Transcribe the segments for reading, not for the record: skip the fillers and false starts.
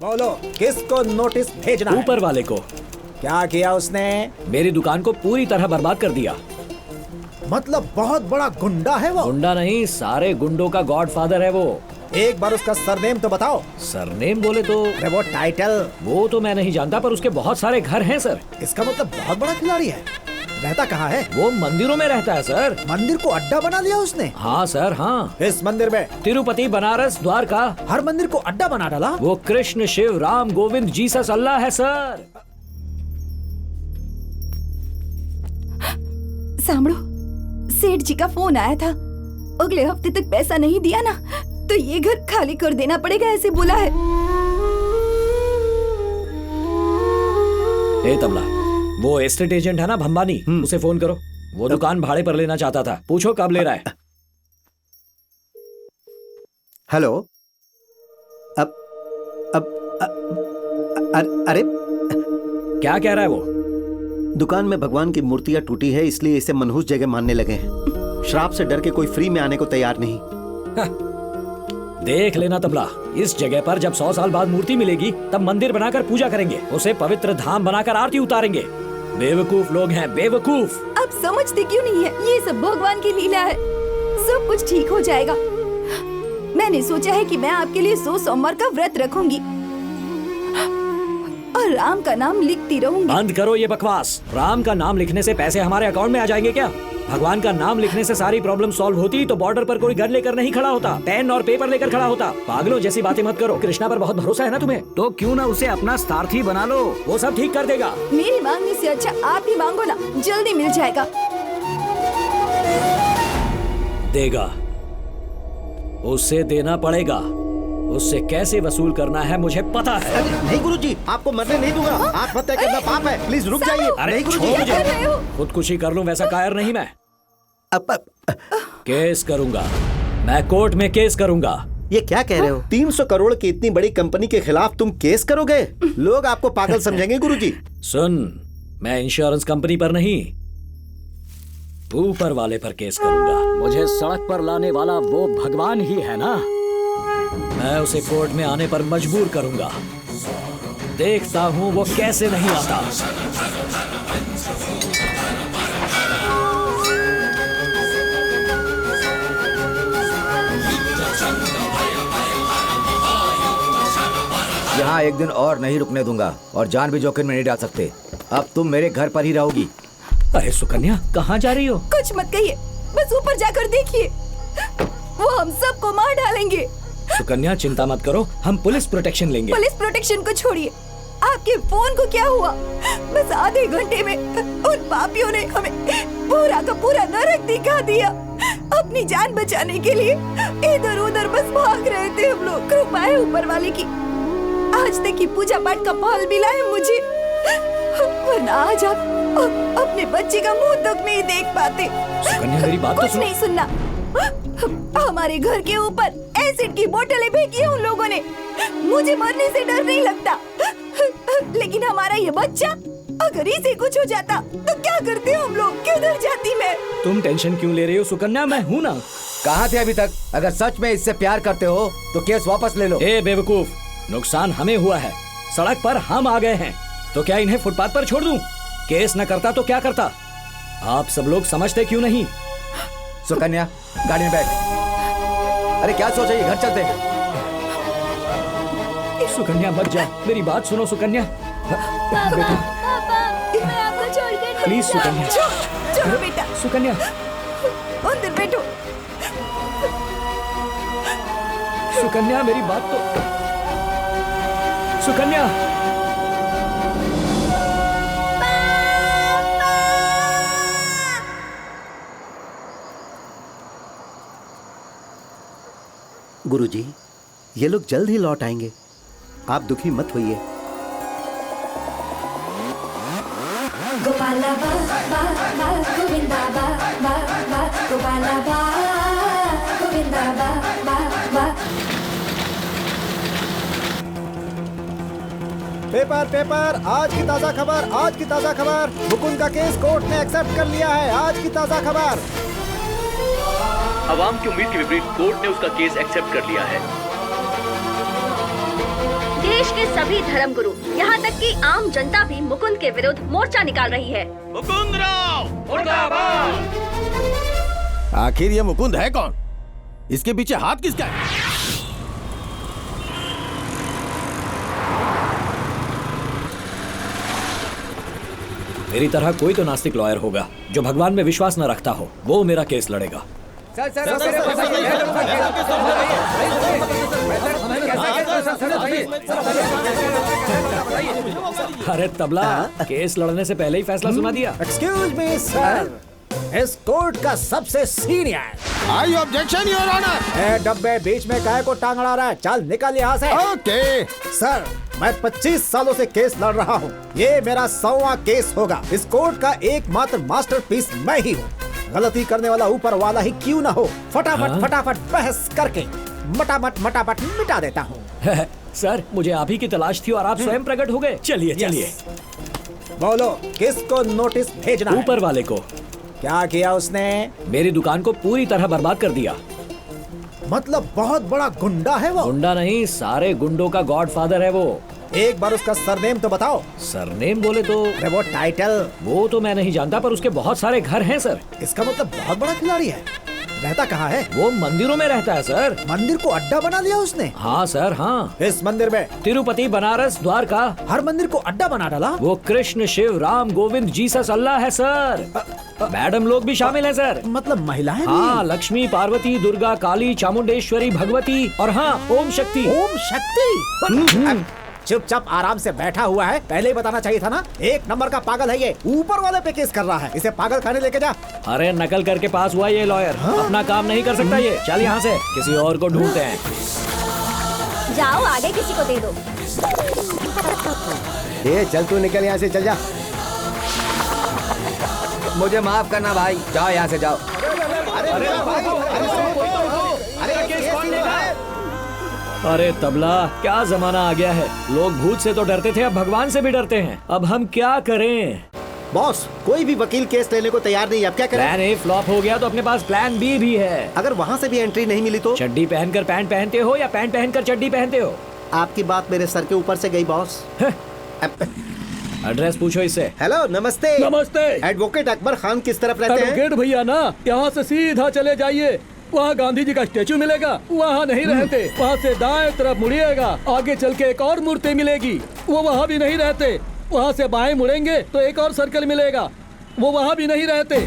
बोलो, किसको नोटिस भेजना है? ऊपर वाले को। क्या किया उसने? मेरी दुकान को पूरी तरह बर्बाद कर दिया। मतलब बहुत बड़ा गुंडा है वो? गुंडा नहीं, सारे गुंडों का गॉडफादर है वो। एक बार उसका सरनेम तो बताओ। सरनेम बोले तो अरे वो टाइटल। वो तो मैं नहीं जानता, पर उसके बहुत सारे घर हैं सर। इसका मतलब बहुत बड़ा खिलाड़ी है। रहता कहाँ है? वो मंदिरों में रहता है सर। मंदिर को अड्डा बना लिया उसने? हाँ सर, हाँ। इस मंदिर में? तिरुपति, बनारस, द्वारका, हर मंदिर को अड्डा बना डाला। वो कृष्ण, शिव, राम, गोविंद, जीसस, अल्लाह है सर। सांभळो, सेठ जी का फोन आया था। अगले हफ्ते तक पैसा नहीं दिया ना तो ये घर खाली कर देना पड़ेगा, ऐसे बोला है। ए तबला, वो एस्टेट एजेंट है ना भंबानी, उसे फोन करो। वो दुकान भाड़े पर लेना चाहता था, पूछो कब ले रहा है। हेलो। अरे क्या कह रहा है वो? दुकान में भगवान की मूर्तियां टूटी है, इसलिए इसे मनहूस जगह मानने लगे हैं। श्राप से डर के कोई फ्री में आने को तैयार नहीं। देख लेना तबला, इस जगह पर जब 100 साल बाद मूर्ति मिलेगी तब मंदिर बनाकर पूजा करेंगे, उसे पवित्र धाम बनाकर आरती उतारेंगे। बेवकूफ लोग हैं, बेवकूफ। आप समझते क्यों नहीं है? ये सब भगवान की लीला है। सब कुछ ठीक हो जाएगा। मैंने सोचा है कि मैं आपके लिए 100 सोमवार का व्रत रखूंगी और राम का नाम लिखती रहूंगी। बंद करो ये बकवास। राम का नाम लिखने से पैसे हमारे अकाउंट में आ जाएंगे क्या? भगवान का नाम लिखने से सारी प्रॉब्लम सॉल्व होती तो बॉर्डर पर कोई गन लेकर नहीं खड़ा होता, पेन और पेपर लेकर खड़ा होता। पागलों जैसी बातें मत करो। कृष्णा पर बहुत भरोसा है ना तुम्हें, तो क्यों ना उसे अपना सारथी बना लो, वो सब ठीक कर देगा। मेरी मांगने से अच्छा आप ही मांगो ना, जल्दी मिल जाएगा। देगा, उसे देना पड़ेगा। उससे कैसे वसूल करना है मुझे पता है। नहीं गुरुजी, आपको मरने नहीं दूंगा। आत्महत्या करना पाप है, प्लीज रुक जाइए। अरे छोड़ मुझे, खुदकुशी कर लूं वैसा कायर नहीं मैं। केस करूंगा मैं, कोर्ट में केस करूंगा। ये क्या कह रहे हो? 300 करोड़ की इतनी बड़ी कंपनी के खिलाफ तुम केस करोगे? लोग आपको पागल समझेंगे गुरुजी। सुन, मैं इंश्योरेंस कंपनी पर नहीं, ऊपर वाले पर केस करूंगा। मुझे सड़क पर लाने वाला वो भगवान ही है ना, मैं उसे कोर्ट में आने पर मजबूर करूंगा। देखता हूं वो कैसे नहीं आता। यहाँ एक दिन और नहीं रुकने दूंगा और जान भी जोखिम में नहीं डाल सकते। अब तुम मेरे घर पर ही रहोगी। अरे सुकन्या, कहाँ जा रही हो? कुछ मत कहिए, बस ऊपर जाकर देखिए, वो हम सबको मार डालेंगे। सुकन्या चिंता मत करो, हम पुलिस प्रोटेक्शन लेंगे। पुलिस प्रोटेक्शन को छोड़िए, आपके फोन को क्या हुआ? बस आधे घंटे में उन पापियों ने हमें पूरा का पूरा नरक दिखा दिया। अपनी जान बचाने के लिए इधर उधर बस भाग रहे थे हम लोग। कृपा है ऊपर वाले की, आज तक की पूजा पाठ का फल मिला है मुझे, वरना आज आप अपने बच्चे का मुंह तक नहीं देख पाते। सुकन्या मेरी बात तो कुछ सुनो। नहीं सुनना। हमारे घर के ऊपर एसिड की बोतलें फेंकी हैं उन लोगों ने। मुझे मरने से डर नहीं लगता, लेकिन हमारा ये बच्चा, अगर इसे कुछ हो जाता तो क्या करते हम लोग? किधर जाती मैं? तुम टेंशन क्यों ले रही हो सुकन्या, मैं हूँ ना। कहाँ थे अभी तक? अगर सच में इससे प्यार करते हो तो केस वापस ले लो। ए बेवकूफ, नुकसान हमें हुआ है, सड़क पर हम आ गए हैं, तो क्या इन्हें फुटपाथ पर छोड़ दूं? केस न करता तो क्या करता? आप सब लोग समझते क्यों नहीं? सुकन्या गाड़ी में बैठ। अरे क्या सोच रही है? घर चलते हैं। सुकन्या मत जा, मेरी बात सुनो सुकन्या। बेटा मैं आपको छोड़कर प्लीज सुकन्या। चलो बेटा, सुकन्या अंदर बैठो। सुकन्या मेरी बात तो सुकन्या। गुरुजी, ये लोग जल्द ही लौट आएंगे, आप दुखी मत होइए। गोपाला बा बा बा गोविंदा बा बा बा गोपाला बा गोविंदा बा बा बा। पेपर पेपर, आज की ताजा खबर, आज की ताजा खबर। मुकुंद का केस कोर्ट ने एक्सेप्ट कर लिया है। आज की ताजा खबर। आवाम की उम्मीद के विपरीत कोर्ट ने उसका केस एक्सेप्ट कर लिया है। देश देश के सभी धर्मगुरु यहाँ तक कि आम जनता भी मुकुंद के विरुद्ध मोर्चा निकाल रही है। मुकुंद राव मुर्दाबाद। आखिर ये मुकुंद है कौन? इसके पीछे हाथ किसका है? मेरी तरह कोई तो नास्तिक लॉयर होगा जो भगवान में विश्वास न रखता हो, वो मेरा केस लड़ेगा। अरे तबला, केस लड़ने से पहले ही फैसला सुना दिया। एक्सक्यूज मी सर, इस कोर्ट का सबसे senior. I objection your honour. डब्बे बीच में काहे को टांग अड़ा रहा है? चल निकल यहाँ से। ओके सर, मैं 25 सालों से केस लड़ रहा हूँ। ये मेरा 100वां केस होगा। इस कोर्ट का एकमात्र मास्टरपीस मैं ही हूँ। गलती करने वाला ऊपर वाला ही क्यों ना हो, फटाफट बहस करके मटामट मिटा देता हूँ। सर, मुझे आप ही की तलाश थी और आप स्वयं प्रकट हो गए। चलिए बोलो, किसको नोटिस भेजना है? ऊपर वाले को। क्या किया उसने? मेरी दुकान को पूरी तरह बर्बाद कर दिया। मतलब बहुत बड़ा गुंडा है वो? गुंडा नहीं, सारे गुंडों का गॉडफादर है वो। एक बार उसका सरनेम तो बताओ। सरनेम बोले तो अरे वो टाइटल। वो तो मैं नहीं जानता, पर उसके बहुत सारे घर हैं सर। इसका मतलब बहुत बड़ा खिलाड़ी है। रहता कहाँ है? वो मंदिरों में रहता है सर। मंदिर को अड्डा बना लिया उसने? हाँ सर, हाँ। इस मंदिर में? तिरुपति, बनारस, द्वारका, हर मंदिर को अड्डा बना डाला। वो कृष्ण, शिव, राम, गोविंद, जीसस, अल्लाह है सर। मैडम लोग भी शामिल हैं सर। मतलब महिलाएं भी? हाँ, लक्ष्मी, पार्वती, दुर्गा, काली, चामुंडेश्वरी, भगवती और हाँ, ओम शक्ति। ओम शक्ति? चुपचाप आराम से बैठा हुआ है, पहले ही बताना चाहिए था ना। एक नंबर का पागल है ये, ऊपर वाले पे केस कर रहा है। इसे पागल खाने लेके जा। अरे नकल करके पास हुआ ये लॉयर। अपना काम नहीं कर सकता ये। चल यहाँ से, किसी और को ढूंढते हैं। जाओ आगे किसी को दे दो। ये चल, तू निकल यहाँ से, चल जा। मुझे माफ करना भाई, जाओ यहाँ से जाओ। अरे तबला, क्या जमाना आ गया है। लोग भूत से तो डरते थे, अब भगवान से भी डरते हैं। अब हम क्या करें? बॉस, कोई भी वकील केस लेने को तैयार नहीं। अब क्या करें? प्लान ए फ्लॉप हो गया तो अपने पास प्लान बी भी है। अगर वहाँ से भी एंट्री नहीं मिली तो? चड्डी पहनकर पैंट पहनते हो या पैंट पहनकर चड्डी पहनते हो? आपकी बात मेरे सर के ऊपर से गई बॉस। एड्रेस पूछो इससे। हेलो, नमस्ते। नमस्ते। एडवोकेट अकबर खान किस तरफ रहते हैं? एडवोकेट भैया ना, यहाँ से सीधा चले जाइए, वहाँ गांधी जी का स्टेचू मिलेगा। वहाँ नहीं रहते। वहाँ से दाएं तरफ मुड़िएगा, आगे चल के एक और मूर्ति मिलेगी, वो वहाँ भी नहीं रहते। वहाँ से बाएं मुड़ेंगे तो एक और सर्कल मिलेगा, वो वहाँ भी नहीं रहते।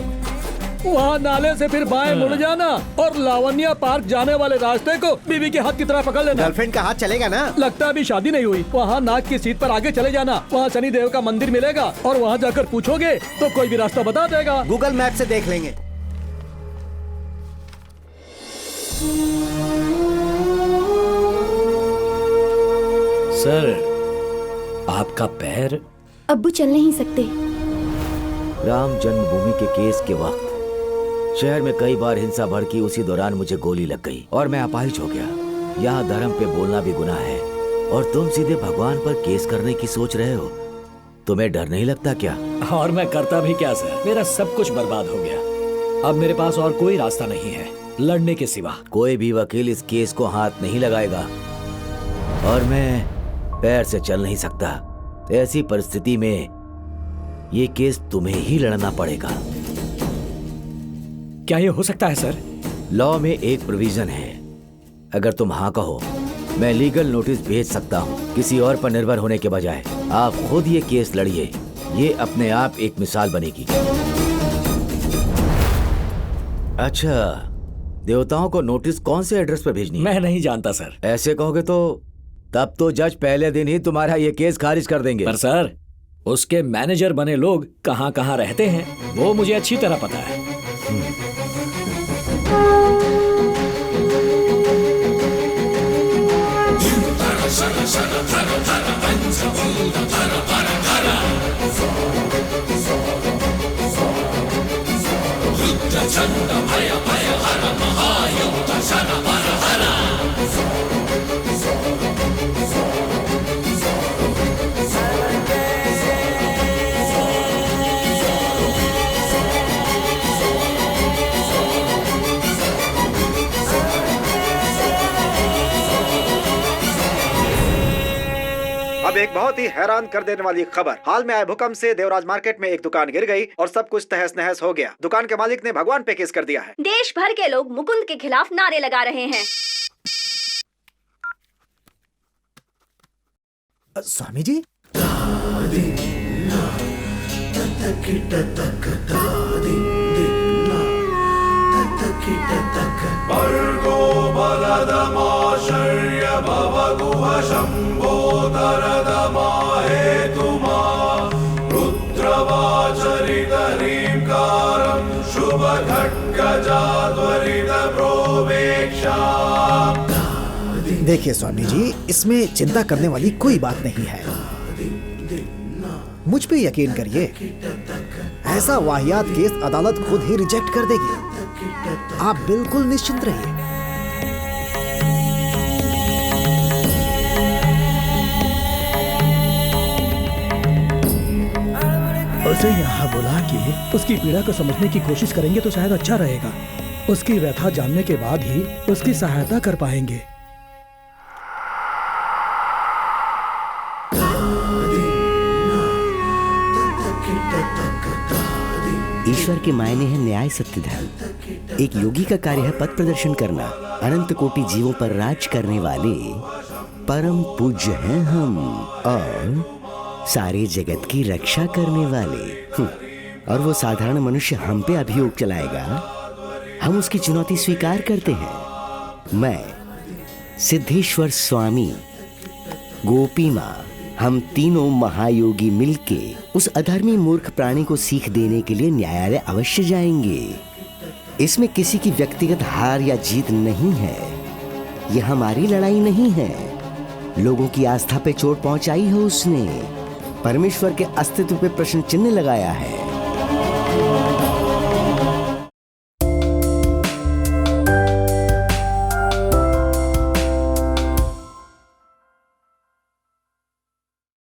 वहाँ नाले से फिर बाएं मुड़ जाना और लावण्या पार्क जाने वाले रास्ते को बीवी के हाथ की तरह पकड़ लेना। गर्लफ्रेंड का हाथ चलेगा ना? लगता अभी शादी नहीं हुई। वहाँ नाक की सीट पर आगे चले जाना, वहाँ शनि देव का मंदिर मिलेगा और वहाँ जाकर पूछोगे तो कोई भी रास्ता बता देगा। गूगल मैप से देख लेंगे। सर, आपका पैर। अब्बू चल नहीं सकते। राम जन्मभूमि के केस के वक्त शहर में कई बार हिंसा भड़की। उसी दौरान मुझे गोली लग गई और मैं अपाहिज हो गया। यहाँ धर्म पे बोलना भी गुनाह है और तुम सीधे भगवान पर केस करने की सोच रहे हो। तुम्हें डर नहीं लगता क्या? और मैं करता भी क्या सर, मेरा सब कुछ बर्बाद हो गया। अब मेरे पास और कोई रास्ता नहीं है लड़ने के सिवा। कोई भी वकील इस केस को हाथ नहीं लगाएगा और मैं पैर से चल नहीं सकता। ऐसी परिस्थिति में ये केस तुम्हें ही लड़ना पड़ेगा। क्या ये हो सकता है सर? लॉ में एक प्रोविजन है, अगर तुम हाँ कहो मैं लीगल नोटिस भेज सकता हूँ। किसी और पर निर्भर होने के बजाय आप खुद ये केस लड़िए। ये अपने आप एक मिसाल बनेगी। अच्छा, देवताओं को नोटिस कौन से एड्रेस पर भेजनी है? मैं नहीं जानता सर। ऐसे कहोगे तो तब तो जज पहले दिन ही तुम्हारा ये केस खारिज कर देंगे। पर सर, उसके मैनेजर बने लोग कहाँ कहाँ रहते हैं वो मुझे अच्छी तरह पता है। अब एक बहुत ही हैरान कर देने वाली खबर। हाल में आए भूकंप से देवराज मार्केट में एक दुकान गिर गई और सब कुछ तहस नहस हो गया। दुकान के मालिक ने भगवान पे केस कर दिया है। देश भर के लोग मुकुंद के खिलाफ नारे लगा रहे हैं। स्वामी जी, भर्गो बलदमाशर्य भवगुह शम्भोदरदमाहेतुमा रुद्रवाचरितरींकारं शुभखड्गजात्वरितप्रोवेक्षा। देखिए स्वामी जी, इसमें चिंता करने वाली कोई बात नहीं है। मुझ पे यकीन करिए, ऐसा वाहियात केस अदालत खुद ही रिजेक्ट कर देगी। आप बिल्कुल निश्चिंत रहिए। उसे यहाँ बुला के उसकी पीड़ा को समझने की कोशिश करेंगे तो शायद अच्छा रहेगा। उसकी व्यथा जानने के बाद ही उसकी सहायता कर पाएंगे। ईश्वर के मायने है न्याय, सत्य, धर्म। एक योगी का कार्य है पथ प्रदर्शन करना। अनंत कोटि जीवों पर राज करने वाले परम पूज्य हैं हम, और सारे जगत की रक्षा करने वाले। और वो साधारण मनुष्य हम पे अभियोग चलाएगा, हम उसकी चुनौती स्वीकार करते हैं। मैं, सिद्धेश्वर स्वामी, गोपी माँ, हम तीनों महायोगी मिलके उस अधर्मी मूर्ख प्राणी को सीख देने के लिए न्यायालय अवश्य जाएंगे। इसमें किसी की व्यक्तिगत हार या जीत नहीं है। यह हमारी लड़ाई नहीं है। लोगों की आस्था पे चोट पहुंचाई है उसने, परमेश्वर के अस्तित्व पे प्रश्न चिन्ह लगाया है।